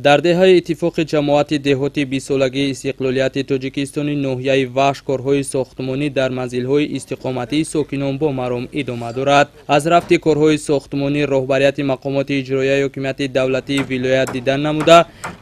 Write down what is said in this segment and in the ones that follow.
дар деҳаи иттифоқи ҷамоати деҳоти бисолагии истиқлолияти тоҷикистони ноҳияи вахш корҳои сохтмонӣ дар манзилҳои истиқоматии сокинон бо маром идома дорад. аз рафти корҳои сохтмонӣ роҳбарияти мақомоти иҷроияи ҳокимияти давлатии вилоят дидан намуда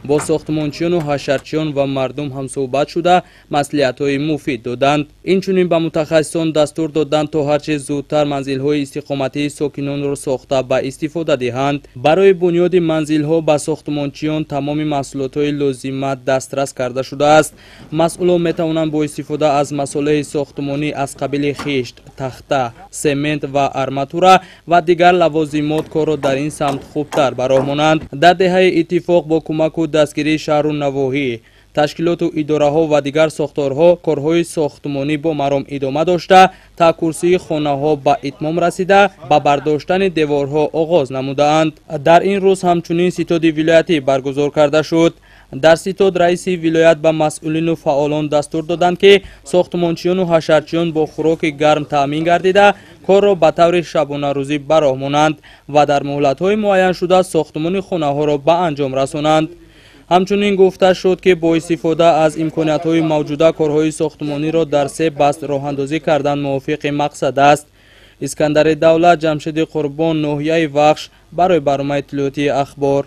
бо сохтмончиёну ҳашарчиён ва мардум ҳамсӯҳбат шуда маслиҳатҳои муфид доданд. инчунин ба мутахассисон дастур доданд то ҳарчи зудтар манзилҳои истиқоматии сокинонро сохта ба истифода диҳанд. барои бунёди манзилҳо ба сохтмончиён тамоми маҳсулотҳои лозима дастрас карда шудааст. масъулон метавонанд бо истифода аз масолеҳи сохтмонӣ аз қабили хишт, тахта, семент ва арматура ва дигар лавозимот корро дар ин самт хубтар ба роҳ монанд. дар деҳаи иттифоқ бо кӯмаку дастгирии шаҳру навоҳӣ, ташкилоту идораҳо ва дигар сохторҳо корҳои сохтмонӣ бо маром идома дошта та курсии хонаҳо ба итмом расида ба бардоштани деворҳо оғоз намудаанд. дар ин рӯз ҳамчунин ситоди вилоятӣ баргузор карда шуд. дар ситод раиси вилоят ба масъулину фаъолон дастур доданд ки сохтмончиёну ҳашарчиён бо хӯроки гарм таъмин гардида корро ба таври шабонарӯзӣ ба роҳ монанд ва дар муҳлатҳои муайяншуда сохтмони хонаҳоро ба анҷом расонанд. ҳамчунин гуфта шуд ки бо истифода аз имкониятҳои мавҷуда корҳои сохтмониро дар се баст роҳандозӣ кардан мувофиқи мақсад аст. искандари давлат, ҷамшиди қурбон, ноҳияи вахш барои барномаи иттилоётии ахбор.